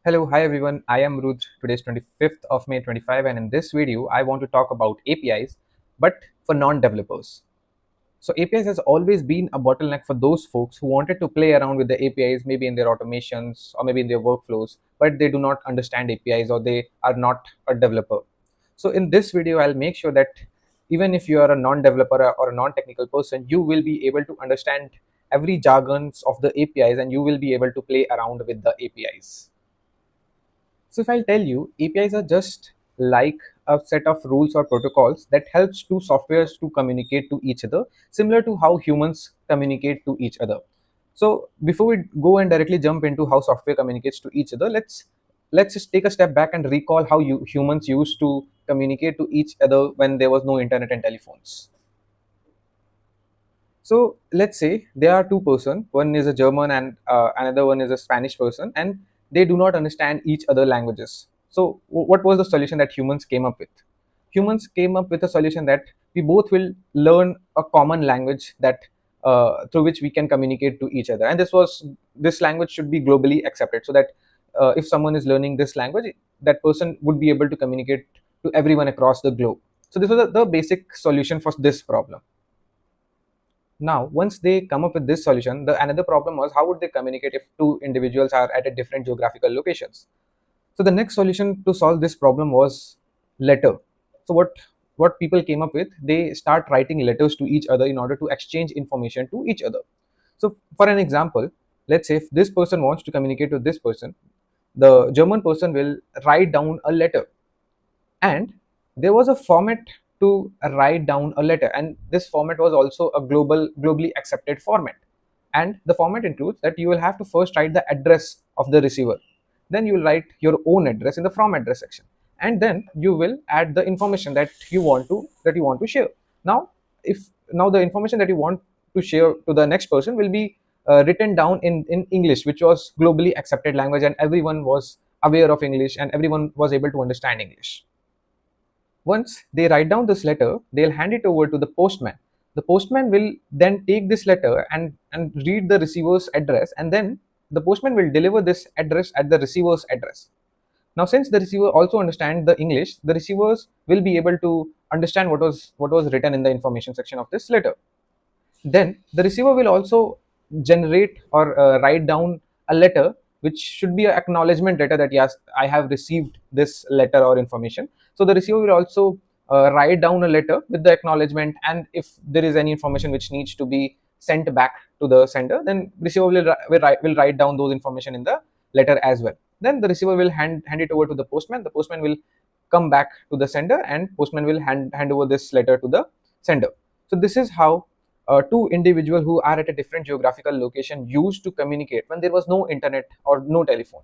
Hello, hi everyone. I am Rudra. Today is 25th of May 25, and in this video, I want to talk about APIs, but for non-developers. So APIs has always been a bottleneck for those folks who wanted to play around with the APIs, maybe in their automations or maybe in their workflows, but they do not understand APIs or they are not a developer. So in this video, I'll make sure that even if you are a non-developer or a non-technical person, you will be able to understand every jargons of the APIs and you will be able to play around with the APIs. So if I'll tell you, APIs are just like a set of rules or protocols that helps two softwares to communicate to each other, similar to how humans communicate to each other. So before we go and directly jump into how software communicates to each other, let's just take a step back and recall how humans used to communicate to each other when there was no internet and telephones. So let's say there are two person, one is a German and another one is a Spanish person, and they do not understand each other languages. So what was the solution that humans came up with? Humans came up with a solution that we both will learn a common language that through which we can communicate to each other, and this language should be globally accepted, so that if someone is learning this language, that person would be able to communicate to everyone across the globe. So this was the basic solution for this problem. Now, once they come up with this solution, the another problem was how would they communicate if two individuals are at a different geographical locations. So the next solution to solve this problem was letter. So what people came up with, they start writing letters to each other in order to exchange information to each other. So for an example, let's say if this person wants to communicate to this person, the German person will write down a letter, and there was a format to write down a letter, and this format was also a globally accepted format. And the format includes that you will have to first write the address of the receiver, then you will write your own address in the from address section, and then you will add the information that you want to share. Now if now the information that you want to share to the next person will be written down in English, which was globally accepted language, and everyone was aware of English and everyone was able to understand English. Once they write down this letter, they'll hand it over to the postman. The postman will then take this letter and read the receiver's address, and then the postman will deliver this address at the receiver's address. Now, since the receiver also understands the English, the receivers will be able to understand what was written in the information section of this letter. Then the receiver will also generate or write down a letter, which should be an acknowledgement letter that yes, I have received this letter or information. So the receiver will also write down a letter with the acknowledgement, and if there is any information which needs to be sent back to the sender, then receiver will write down those information in the letter as well. Then the receiver will hand it over to the postman. The postman will come back to the sender, and postman will hand over this letter to the sender. So this is how two individuals who are at a different geographical location used to communicate when there was no internet or no telephone.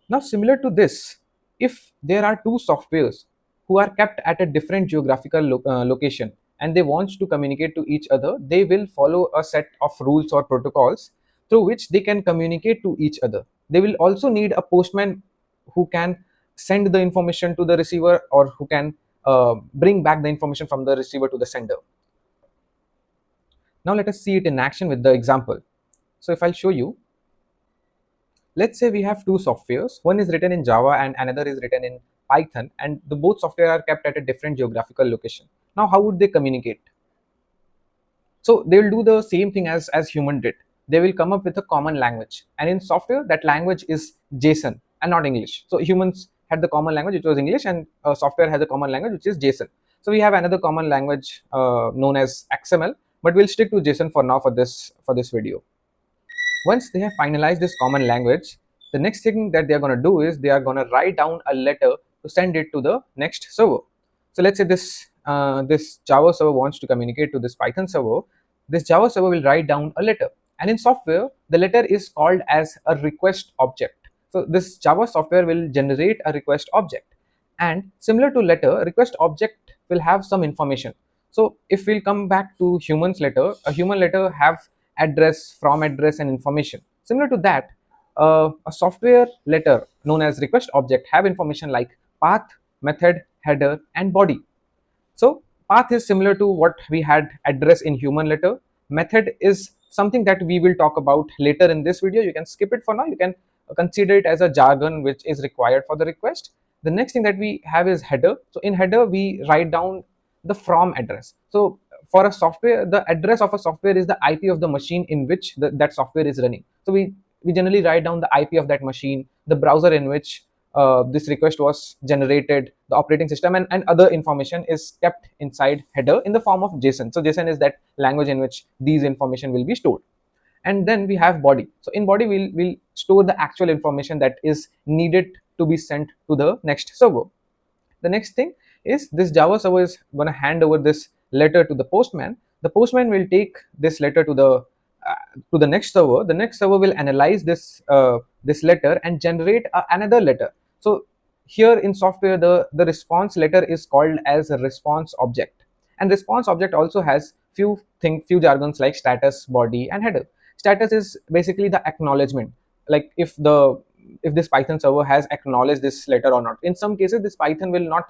Now, similar to this, if there are two softwares who are kept at a different geographical location and they want to communicate to each other, they will follow a set of rules or protocols through which they can communicate to each other. They will also need a postman who can send the information to the receiver, or who can bring back the information from the receiver to the sender. Now let us see it in action with the example. So if I'll show you, let's say we have two softwares. One is written in Java and another is written in Python, and the both software are kept at a different geographical location. Now how would they communicate? So they will do the same thing as human did. They will come up with a common language, and in software that language is JSON and not English. So humans had the common language, which was English, and software has a common language, which is JSON. So we have another common language known as XML, but we'll stick to JSON for now for this video. Once they have finalized this common language, the next thing that they are going to do is they are going to write down a letter to send it to the next server. So let's say this Java server wants to communicate to this Python server. This Java server will write down a letter, and in software the letter is called as a request object. So this Java software will generate a request object, and similar to letter, request object will have some information. So if we'll come back to human's letter, a human letter have address, from address, and information. Similar to that, a software letter known as request object have information like path, method, header, and body. So path is similar to what we had address in human letter. Method is something that we will talk about later in this video. You can skip it for now. You can consider it as a jargon which is required for the request. The next thing that we have is header. So in header we write down the from address. So for a software, the address of a software is the IP of the machine in which that software is running. So we generally write down the IP of that machine, the browser in which this request was generated, the operating system, and other information is kept inside header in the form of JSON. So JSON is that language in which these information will be stored. And then we have body. So in body we'll store the actual information that is needed to be sent to the next server. The next thing is this Java server is going to hand over this letter to the postman. The postman will take this letter to the next server. The next server will analyze this letter and generate another letter. So here in software, the response letter is called as a response object, and response object also has few jargons like status, body, and header. Status is basically the acknowledgement, like if this Python server has acknowledged this letter or not. In some cases this Python will not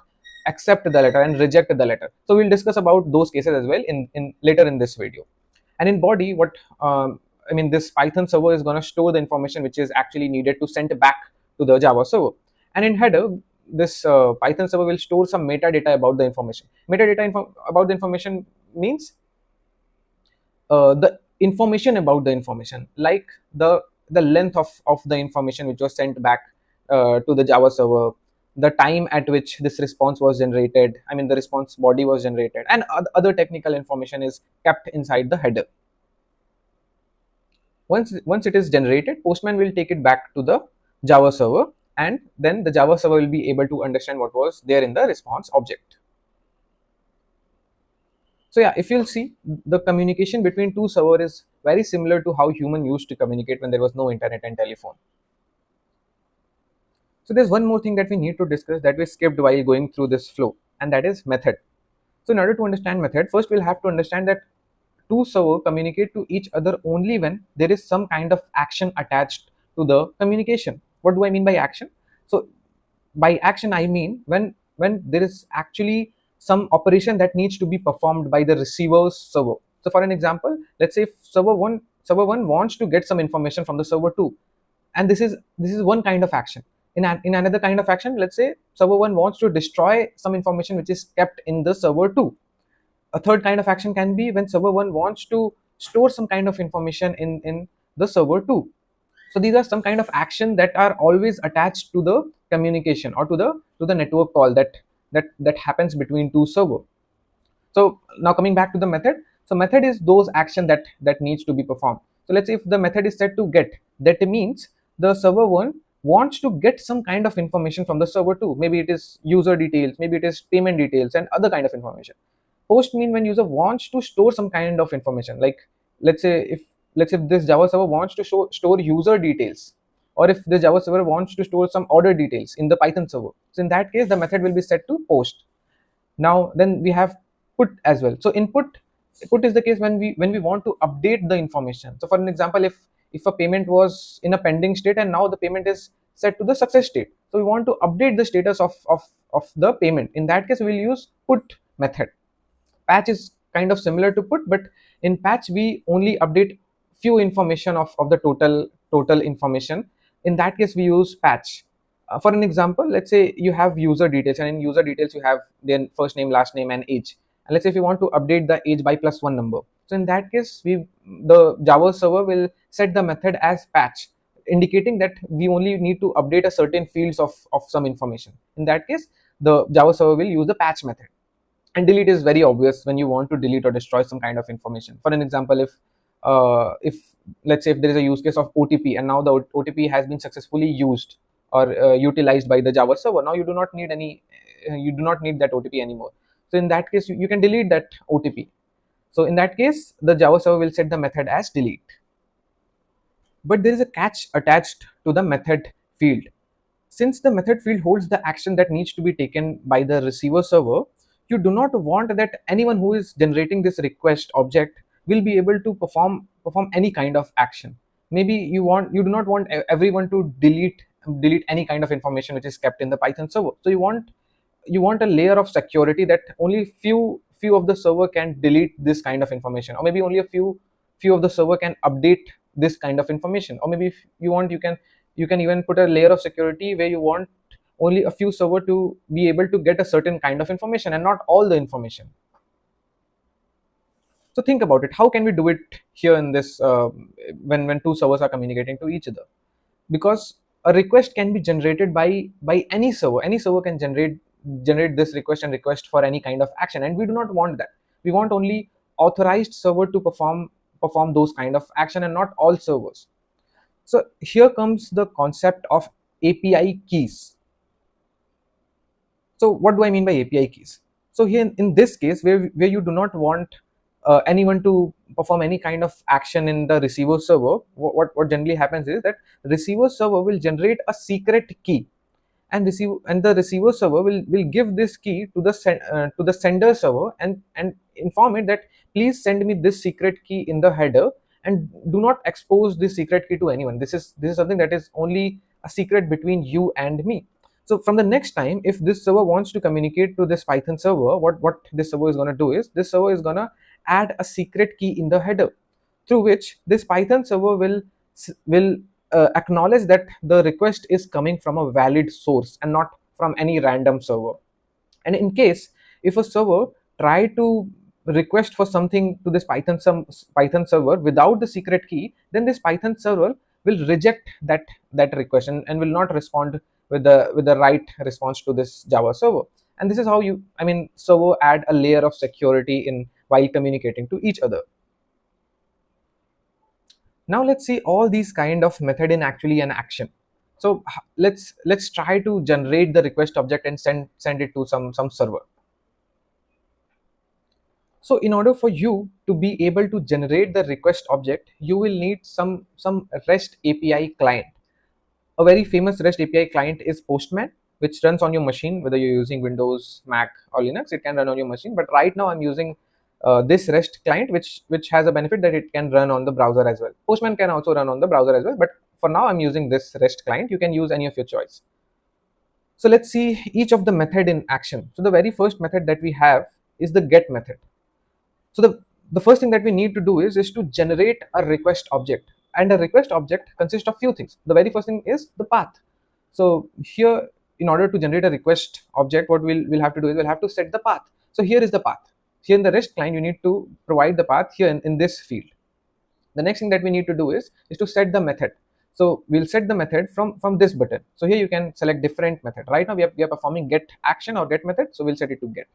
accept the letter and reject the letter, so we'll discuss about those cases as well in later in this video. And in body, what this Python server is going to store the information which is actually needed to send back to the Java server. And in header, this Python server will store some metadata about the information. About the information means the information about the information, like the length of the information which was sent back to the Java server, the time at which this response was generated, the response body was generated, and other technical information is kept inside the header. Once it is generated, postman will take it back to the Java server, and then the Java server will be able to understand what was there in the response object. So yeah, if you'll see, the communication between two servers is very similar to how human used to communicate when there was no internet and telephone. So there's one more thing that we need to discuss that we skipped while going through this flow, and that is method. So in order to understand method, first we'll have to understand that two servers communicate to each other only when there is some kind of action attached to the communication. What do I mean by action? So by action I mean when there is actually some operation that needs to be performed by the receiver's server. So for an example, let's say if server 1 wants to get some information from the server 2, and this is one kind of action. In another kind of action, let's say server 1 wants to destroy some information which is kept in the server 2. A third kind of action can be when server 1 wants to store some kind of information in the server 2. So these are some kind of action that are always attached to the communication or to the network call that happens between two servers. So now coming back to the method. So method is those action that needs to be performed. So let's say if the method is set to get, that means the server 1 wants to get some kind of information from the server 2. Maybe it is user details, maybe it is payment details, and other kind of information. Post mean when user wants to store some kind of information, like let's say if this Java server wants to store user details, or if the Java server wants to store some order details in the Python server. So in that case the method will be set to post. Now then we have put as well. So put is the case when we want to update the information. So for an example, if a payment was in a pending state and now the payment is set to the success state, so we want to update the status of the payment. In that case we will use put method. Patch is kind of similar to put, but in patch we only update few information of the total information. In that case we use patch. For an example, let's say you have user details, and in user details you have their first name, last name, and age. And let's say if you want to update the age by +1 number, so in that case the Java server will set the method as patch, indicating that we only need to update a certain fields of some information. In that case the Java server will use the patch method. And delete is very obvious when you want to delete or destroy some kind of information. For an example, if let's say if there is a use case of OTP, and now the OTP has been successfully used or utilized by the Java server, now you do not need that OTP anymore. So in that case you can delete that OTP. So in that case the Java server will set the method as delete. But there is a catch attached to the method field. Since the method field holds the action that needs to be taken by the receiver server, you do not want that anyone who is generating this request object will be able to perform any kind of action. Maybe you do not want everyone to delete any kind of information which is kept in the Python server. So you want a layer of security that only few of the server can delete this kind of information, or maybe only a few of the server can update this kind of information, or maybe if you want, you can You can even put a layer of security where you want only a few server to be able to get a certain kind of information and not all the information. So think about it. How can we do it here in this when two servers are communicating to each other? Because a request can be generated by any server. Any server can generate this request and request for any kind of action, and we do not want that. We want only authorized server to perform those kind of action and not all servers. So here comes the concept of API keys. So what do I mean by API keys? So here in this case, where you do not want anyone to perform any kind of action in the receiver server, what generally happens is that receiver server will generate a secret key, and the receiver server will give this key to to the sender server, and inform it that please send me this secret key in the header, and do not expose this secret key to anyone. This is something that is only a secret between you and me. So from the next time, if this server wants to communicate to this Python server, what this server is going to do is this server is going to add a secret key in the header, through which this Python server will acknowledge that the request is coming from a valid source and not from any random server. And in case if a server try to request for something to this Python server without the secret key, then this Python server will reject that request, and will not respond with the right response to this Java server. And this is how server add a layer of security in while communicating to each other. Now let's see all these kind of method in actually an action. So let's try to generate the request object and send it to some server. So in order for you to be able to generate the request object, you will need some REST API client. A very famous REST API client is Postman, which runs on your machine, whether you're using Windows, Mac, or Linux. It can run on your machine. But right now, I'm using this REST client, which has a benefit that it can run on the browser as well. Postman can also run on the browser as well. But for now, I'm using this REST client. You can use any of your choice. So let's see each of the method in action. So the very first method that we have is the get method. So the first thing that we need to do is to generate a request object, and a request object consists of few things. The very first thing is the path. So here, in order to generate a request object, what we'll have to do is we'll have to set the path. So here is the path. Here in the REST client, you need to provide the path here in this field. The next thing that we need to do is to set the method. So we'll set the method from this button. So here you can select different method. Right now we are performing get action or get method, so we'll set it to get.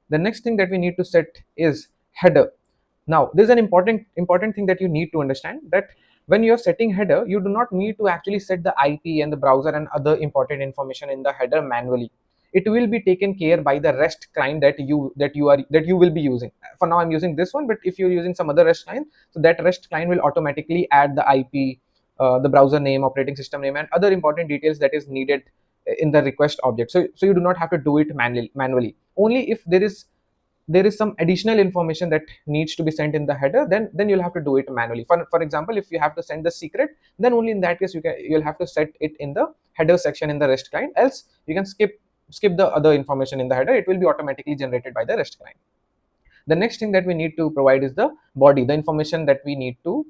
The next thing that we need to set is header. Now this is an important thing that you need to understand, that when you're setting header, you do not need to actually set the IP and the browser and other important information in the header manually. It will be taken care by the REST client that you will be using. For now I'm using this one, but if you're using some other REST client, so that REST client will automatically add the IP, the browser name, operating system name, and other important details that is needed in the request object. So you do not have to do it manually. Only if there is some additional information that needs to be sent in the header, then you'll have to do it manually. For example, if you have to send the secret, then only in that case you'll have to set it in the header section in the REST client. Else you can skip the other information in the header. It will be automatically generated by the REST client. The next thing that we need to provide is the body, the information that we need to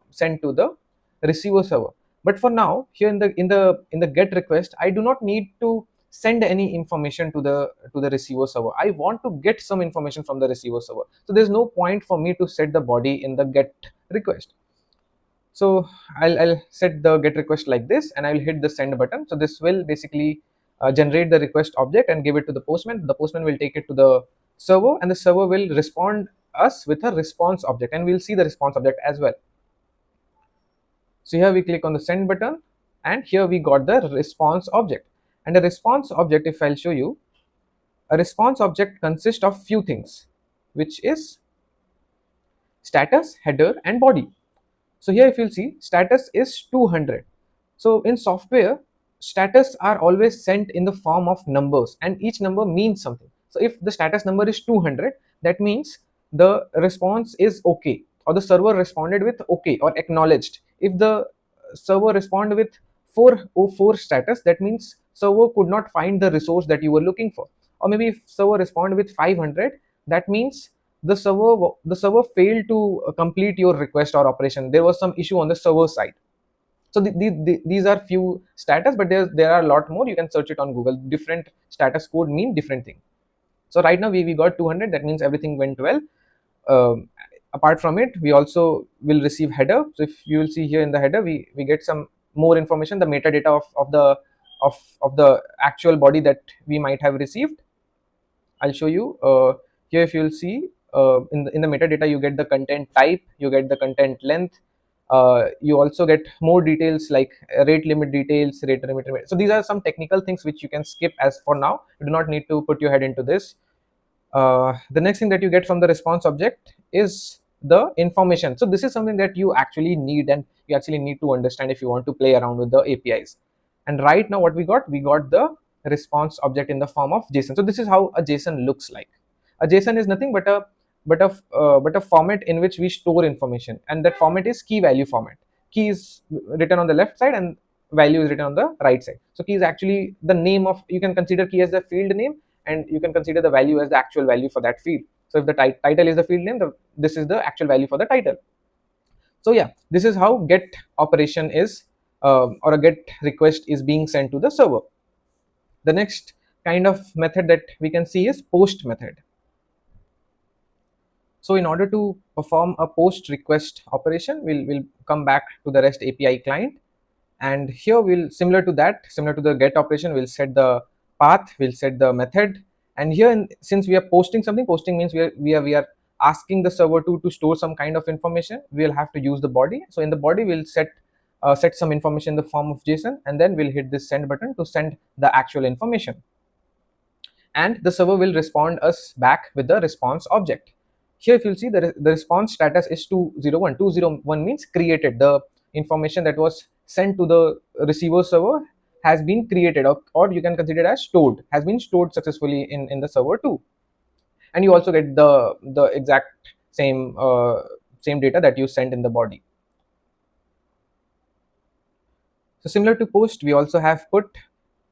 send to the receiver server. But for now, here in the get request, I do not need to send any information to the receiver server. I want to get some information from the receiver server. So there's no point for me to set the body in the get request. So I'll set the get request like this, and I'll hit the send button. So this will basically generate the request object and give it to the Postman. The Postman will take it to the server, and the server will respond us with a response object, and we'll see the response object as well. So here we click on the send button, and here we got the response object. And a response object, if I'll show you, a response object consists of few things, which is status, header, and body. So here if you'll see, status is 200. So in software, status are always sent in the form of numbers, and each number means something. So if the status number is 200, that means the response is okay, or the server responded with okay or acknowledged. If the server responded with 404 status, that means server could not find the resource that you were looking for. Or maybe if server responded with 500, that means the server failed to complete your request or operation. There was some issue on the server side. So these are few status, but there are a lot more. You can search it on Google. Different status code mean different thing. So right now we got 200. That means everything went well. um, Apart from it, we also will receive header. So if you will see here in the header, we get some more information, the metadata of the actual body that we might have received. I'll show you here. If you'll see in the metadata, you get the content type, you get the content length, you also get more details like rate limit details, rate limit. So these are some technical things which you can skip as for now. You do not need to put your head into this. The next thing that you get from the response object is the information. So this is something that you actually need, and you actually need to understand if you want to play around with the APIs. And right now what we got the response object in the form of JSON. So this is how a JSON looks like. A JSON is nothing but a format in which we store information, and that format is key value format. Key is written on the left side and value is written on the right side. So key is actually the name of, you can consider key as the field name, and you can consider the value as the actual value for that field. So if the title is the field name, this is the actual value for the title. So yeah, this is how get operation is, or a get request is being sent to the server. The next kind of method that we can see is post method. So in order to perform a post request operation, we'll come back to the REST API client, and here we'll, similar to the get operation, we'll set the path, we'll set the method. And here since we are posting something, posting means we are asking the server to store some kind of information, we'll have to use the body. So in the body, we'll set some information in the form of JSON, and then we'll hit this send button to send the actual information, and the server will respond us back with the response object. Here if you'll see, the response status is 201. 201 means created. The information that was sent to the receiver server has been created, or you can consider it as stored, has been stored successfully in the server too. And you also get the exact same data that you sent in the body. So similar to post, we also have put.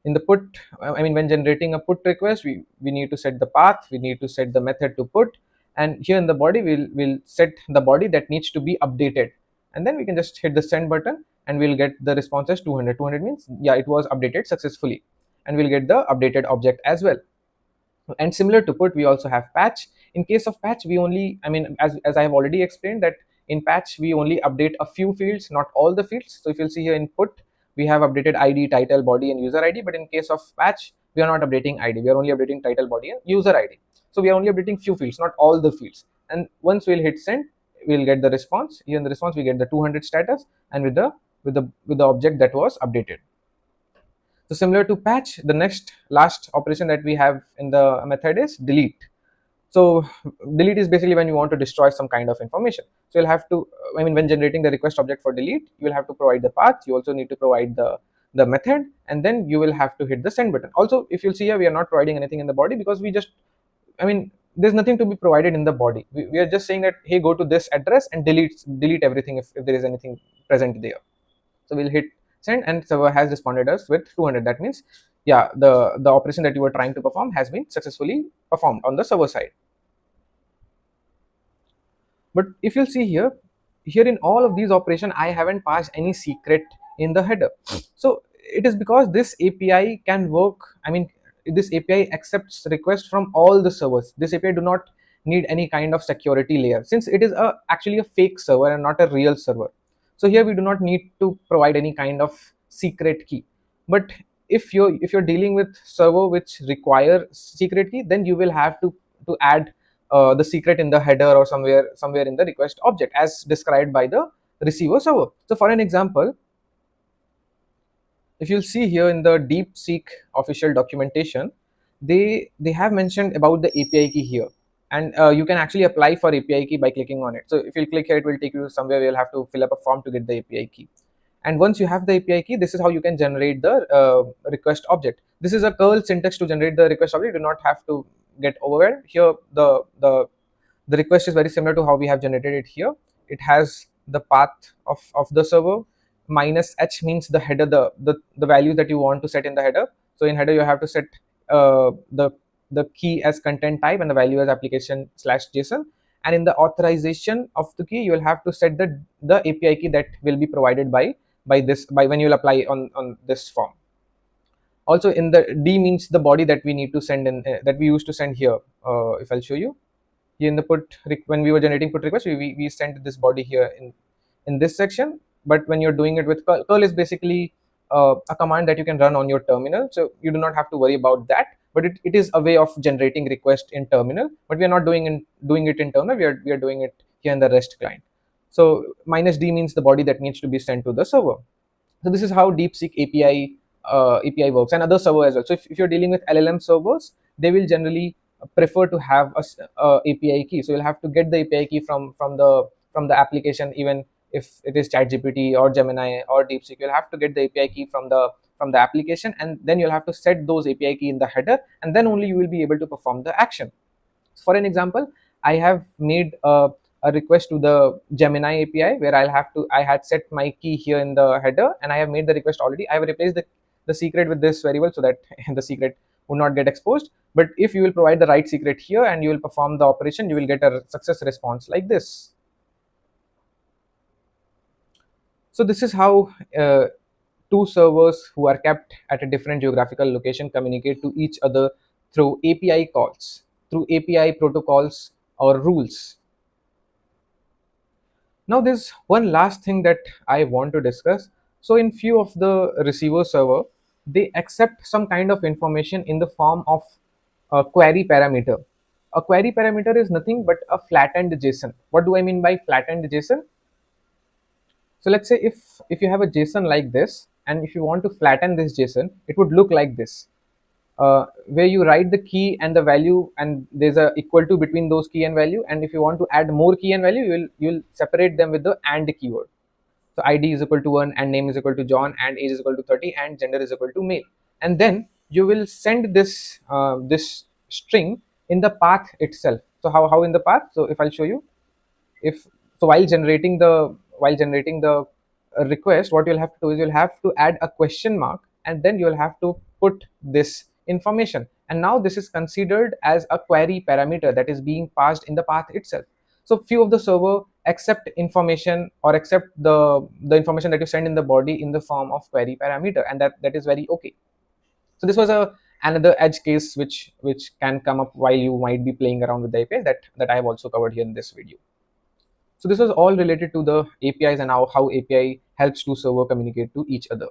In the put, I mean, when generating a put request, we need to set the path, we need to set the method to put, and here in the body, we'll set the body that needs to be updated, and then we can just hit the send button, and we'll get the response as 200. 200 means, yeah, it was updated successfully, and we'll get the updated object as well. And similar to put, we also have patch. In case of patch, we only, I mean, as I have already explained, that in patch we only update a few fields, not all the fields. So if you'll see here in put, we have updated ID, title, body, and user ID. But in case of patch, we are not updating ID, we are only updating title, body, and user ID. So we are only updating few fields, not all the fields. And once we'll hit send, we'll get the response. Here in the response, we get the 200 status, and with the object that was updated. So similar to patch, the last operation that we have in the method is delete. So delete is basically when you want to destroy some kind of information. So you'll have to, I mean, when generating the request object for delete, you will have to provide the path. You also need to provide the method, and then you will have to hit the send button. Also, if you'll see here, we are not providing anything in the body, because we just, I mean, there's nothing to be provided in the body. We are just saying that, hey, go to this address and delete everything if there is anything present there. So we'll hit send, and server has responded us with 200. That means, yeah, the operation that you were trying to perform has been successfully performed on the server side. But if you'll see here in all of these operations, I haven't passed any secret in the header. So it is because this API can work, I mean, this API accepts requests from all the servers. This API do not need any kind of security layer, since it is actually a fake server and not a real server. So here we do not need to provide any kind of secret key. But if you're dealing with server which require secret key, then you will have to add the secret in the header or somewhere in the request object, as described by the receiver server. So for an example, if you'll see here in the DeepSeek official documentation, they have mentioned about the API key here, and you can actually apply for API key by clicking on it. So if you click here, it will take you somewhere where you'll have to fill up a form to get the API key. And once you have the API key, this is how you can generate the request object. This is a curl syntax to generate the request object. You do not have to get overwhelmed. Here the request is very similar to how we have generated it here. It has the path of the server. -h means the header, the value that you want to set in the header. So in header, you have to set the key as content type and the value as application/JSON. And in the authorization of the key, you will have to set the API key that will be provided by by this, by when you'll apply on this form. Also, in the D means the body that we need to send in, that we used to send here. If I'll show you here in the when we were generating put request, we sent this body here in this section. But when you're doing it with curl is basically a command that you can run on your terminal, so you do not have to worry about that. But it is a way of generating request in terminal, but we are not doing it in terminal. We are doing it here in the REST client. So minus D means the body that needs to be sent to the server. So this is how DeepSeek API works, and other server as well. So if you're dealing with LLM servers, they will generally prefer to have a API key. So you'll have to get the API key from the application, even if it is ChatGPT or Gemini or DeepSeek. You'll have to get the API key from the application, and then you'll have to set those API key in the header, and then only you will be able to perform the action. For an example, I have made a request to the Gemini API where I had set my key here in the header, and I have made the request already. I have replaced the secret with this variable so that the secret would not get exposed. But if you will provide the right secret here and you will perform the operation, you will get a success response like this. So this is how two servers who are kept at a different geographical location communicate to each other through API calls, through API protocols or rules. Now there's one last thing that I want to discuss. So in few of the receiver server, they accept some kind of information in the form of a query parameter. A query parameter is nothing but a flattened JSON. What do I mean by flattened JSON? So let's say if you have a JSON like this, and if you want to flatten this JSON, it would look like this, where you write the key and the value, and there's a equal to between those key and value. And if you want to add more key and value, you'll separate them with the AND keyword. So ID is equal to 1, and name is equal to John, and age is equal to 30, and gender is equal to male. And then you will send this this string in the path itself. So how in the path? So if I'll show you, if so while generating the request, what you'll have to do is you'll have to add a question mark, and then you'll have to put this information, and now this is considered as a query parameter that is being passed in the path itself. So few of the server accept information or accept the information that you send in the body in the form of query parameter, and that is very okay. So this was another edge case which can come up while you might be playing around with the APIs that I have also covered here in this video. So this was all related to the APIs and how API helps to server communicate to each other.